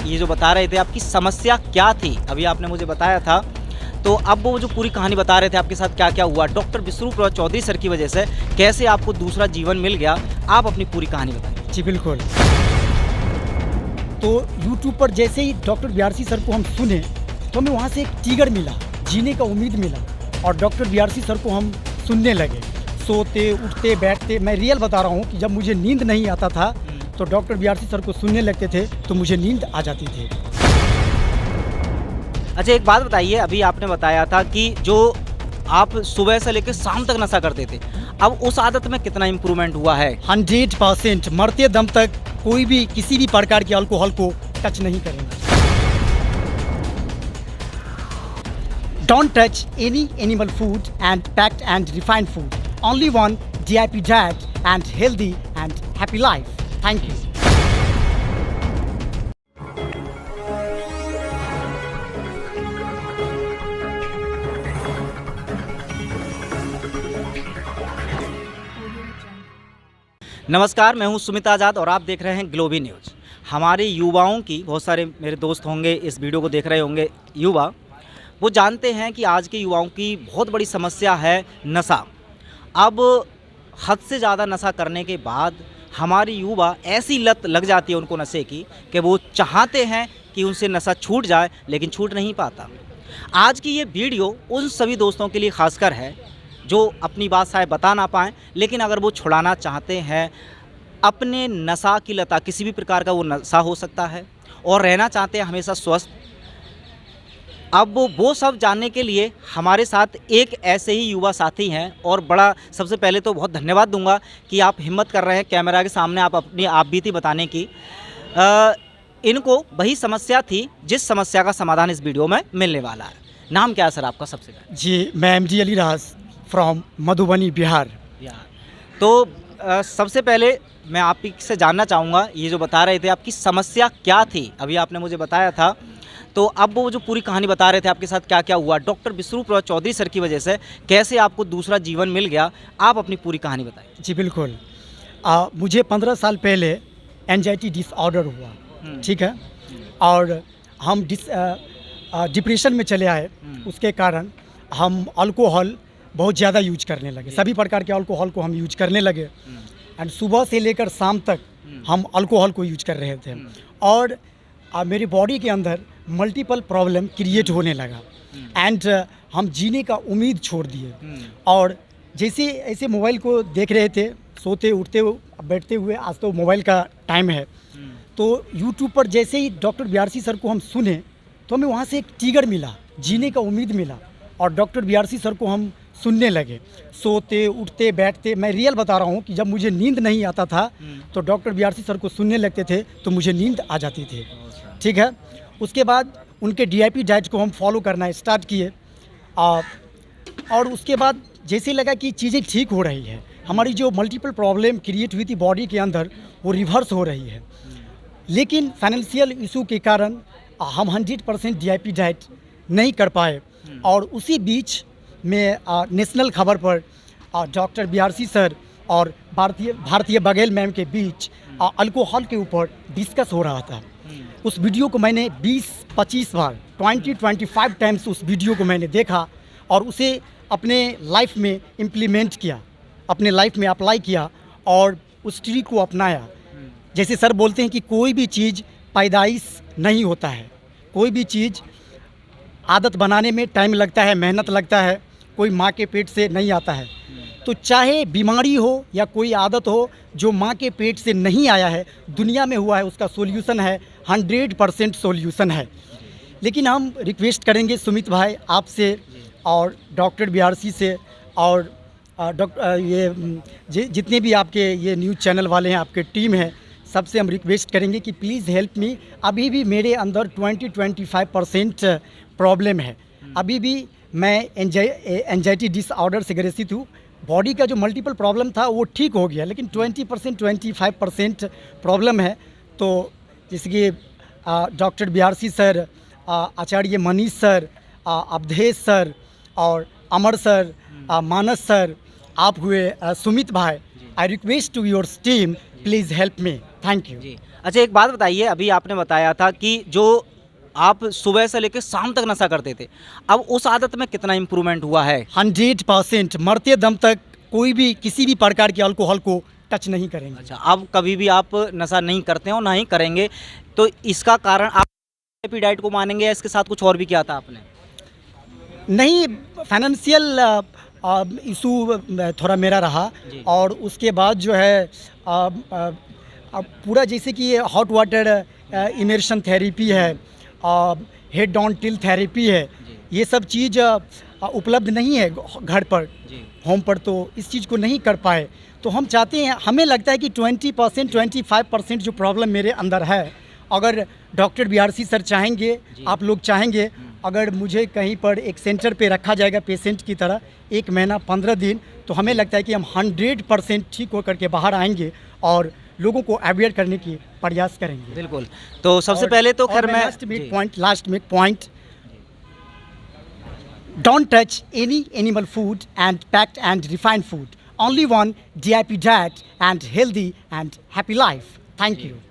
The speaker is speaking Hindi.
ये जो बता रहे थे आपकी समस्या क्या थी, अभी आपने मुझे बताया था। तो अब वो जो पूरी कहानी बता रहे थे आपके साथ क्या क्या हुआ, डॉक्टर विष्णु चौधरी सर की वजह से कैसे आपको दूसरा जीवन मिल गया, आप अपनी पूरी कहानी बताइए। जी बिल्कुल। तो यूट्यूब पर जैसे ही डॉक्टर बीआरसी सर को हम सुने तो हमें वहाँ से एक ट्रिगर मिला, जीने का उम्मीद मिला और डॉक्टर बीआरसी सर को हम सुनने लगे। सोते उठते बैठते, मैं रियल बता रहा हूँ कि जब मुझे नींद नहीं आता था तो डॉक्टर बीआरसी सर को सुनने लगते थे तो मुझे नींद आ जाती थी। अच्छा एक बात बताइए, अभी आपने बताया था कि जो आप सुबह से लेकर शाम तक नशा करते थे, अब उस आदत में कितना इम्प्रूवमेंट हुआ है? 100% मरते दम तक कोई भी किसी भी प्रकार के अल्कोहल को टच नहीं करेंगे। Don't touch any animal food and packed and refined food. Only one DIP diet and healthy and happy life. Thank you. नमस्कार, मैं हूं सुमित आज़ाद और आप देख रहे हैं ग्लोबी न्यूज़। हमारे युवाओं की, बहुत सारे मेरे दोस्त होंगे इस वीडियो को देख रहे होंगे युवा, वो जानते हैं कि आज के युवाओं की बहुत बड़ी समस्या है नशा। अब हद से ज़्यादा नशा करने के बाद हमारे युवा ऐसी लत लग जाती है उनको नशे की कि वो चाहते हैं कि उनसे नशा छूट जाए लेकिन छूट नहीं पाता। आज की ये वीडियो उन सभी दोस्तों के लिए खासकर है जो अपनी बात शायद बता ना पाएँ, लेकिन अगर वो छुड़ाना चाहते हैं अपने नशा की लता, किसी भी प्रकार का वो नशा हो सकता है, और रहना चाहते हैं हमेशा स्वस्थ। अब वो सब जानने के लिए हमारे साथ एक ऐसे ही युवा साथी हैं और बड़ा, सबसे पहले तो बहुत धन्यवाद दूंगा कि आप हिम्मत कर रहे हैं कैमरा के सामने आप अपनी आप बीती बताने की। इनको वही समस्या थी जिस समस्या का समाधान इस वीडियो में मिलने वाला है। नाम क्या है सर आपका सबसे पहले? जी, मैं MD Ali Raj from Madhubani, Bihar. तो सबसे पहले मैं आप ही से जानना चाहूँगा, ये जो बता रहे थे आपकी समस्या क्या थी, अभी आपने मुझे बताया था। तो अब वो जो पूरी कहानी बता रहे थे आपके साथ क्या क्या हुआ, डॉक्टर विष्णु चौधरी सर की वजह से कैसे आपको दूसरा जीवन मिल गया, आप अपनी पूरी कहानी बताइए। जी बिल्कुल। मुझे 15 साल पहले एंजाइटी डिसऑर्डर हुआ, ठीक है, और हम डिप्रेशन में चले आए। उसके कारण हम अल्कोहल बहुत ज़्यादा यूज करने लगे, सभी प्रकार के अल्कोहल को हम यूज करने लगे एंड सुबह से लेकर शाम तक हम अल्कोहल को यूज कर रहे थे और मेरी बॉडी के अंदर मल्टीपल प्रॉब्लम क्रिएट होने लगा एंड हम जीने का उम्मीद छोड़ दिए। और जैसे ऐसे मोबाइल को देख रहे थे, सोते उठते बैठते हुए, आज तो मोबाइल का टाइम है, तो यूट्यूब पर जैसे ही डॉक्टर बीआरसी सर को हम सुने तो हमें वहाँ से एक ट्रिगर मिला, जीने का उम्मीद मिला और डॉक्टर बीआरसी सर को हम सुनने लगे। सोते उठते बैठते, मैं रियल बता रहा हूँ कि जब मुझे नींद नहीं आता था तो डॉक्टर बीआरसी सर को सुनने लगते थे तो मुझे नींद आ जाती थी, ठीक है। उसके बाद उनके DIP डाइट को हम फॉलो करना स्टार्ट किए और उसके बाद जैसे लगा कि चीज़ें ठीक हो रही है, हमारी जो मल्टीपल प्रॉब्लम क्रिएट हुई थी बॉडी के अंदर वो रिवर्स हो रही है। लेकिन फाइनेंशियल इशू के कारण हम 100% DIP डाइट नहीं कर पाए और उसी बीच में नेशनल खबर पर डॉक्टर बीआरसी सर और भारतीय बघेल मैम के बीच अल्कोहल के ऊपर डिस्कस हो रहा था। उस वीडियो को मैंने 20-25 बार, 20-25 टाइम्स उस वीडियो को मैंने देखा और उसे अपने लाइफ में इम्प्लीमेंट किया, अपने लाइफ में अप्लाई किया और उस ट्रिक को अपनाया। जैसे सर बोलते हैं कि कोई भी चीज़ पैदाइश नहीं होता है, कोई भी चीज़ आदत बनाने में टाइम लगता है, मेहनत लगता है, कोई माँ के पेट से नहीं आता है। तो चाहे बीमारी हो या कोई आदत हो, जो माँ के पेट से नहीं आया है, दुनिया में हुआ है, उसका सॉल्यूशन है, 100% सॉल्यूशन है। लेकिन हम रिक्वेस्ट करेंगे सुमित भाई आपसे और डॉक्टर बीआरसी से और जितने भी आपके ये न्यूज़ चैनल वाले हैं, आपके टीम है, सबसे हम रिक्वेस्ट करेंगे कि प्लीज़ हेल्प मी। अभी भी मेरे अंदर 20-25% प्रॉब्लम है, अभी भी मैं एंजाइटी डिसऑर्डर से ग्रसित हूँ। बॉडी का जो मल्टीपल प्रॉब्लम था वो ठीक हो गया, लेकिन 25% प्रॉब्लम है। तो जैसे कि doctor BRC sir, Acharya Manish sir, Avdhesh sir और अमर सर, मानस सर, आप हुए सुमित भाई, I request to your team, please help me. Thank you. अच्छा, एक बात बताइए, अभी आपने बताया था कि जो आप सुबह से लेकर शाम तक नशा करते थे, अब उस आदत में कितना इम्प्रूवमेंट हुआ है? 100% मरते दम तक कोई भी किसी भी प्रकार के अल्कोहल को टच नहीं करेंगे। अच्छा, अब कभी भी आप नशा नहीं करते हो, ना ही करेंगे, तो इसका कारण आप हैप्पी डाइट को मानेंगे या इसके साथ कुछ और भी किया था आपने? नहीं, फाइनेंशियल इशू थोड़ा मेरा रहा जी। और उसके बाद जो है पूरा जैसे कि हॉट वाटर इमर्शन थेरेपी है, हेड ऑन टिल थेरेपी है, जी। ये सब चीज़ उपलब्ध नहीं है घर पर, जी। होम पर, तो इस चीज़ को नहीं कर पाए। तो हम चाहते हैं, हमें लगता है कि 20% 25% जो प्रॉब्लम मेरे अंदर है, अगर डॉक्टर बीआरसी सर चाहेंगे, जी। आप लोग चाहेंगे, अगर मुझे कहीं पर एक सेंटर पे रखा जाएगा पेशेंट की तरह 1 महीना 15 दिन, तो हमें लगता है कि हम 100% ठीक होकर के बाहर आएंगे और लोगों को अवेयर करने की प्रयास करेंगे। बिल्कुल। तो सबसे पहले तो खैर मैं लास्ट में point, don't touch any animal food and packed and refined food. Only one DIP diet and healthy and happy life. Thank you.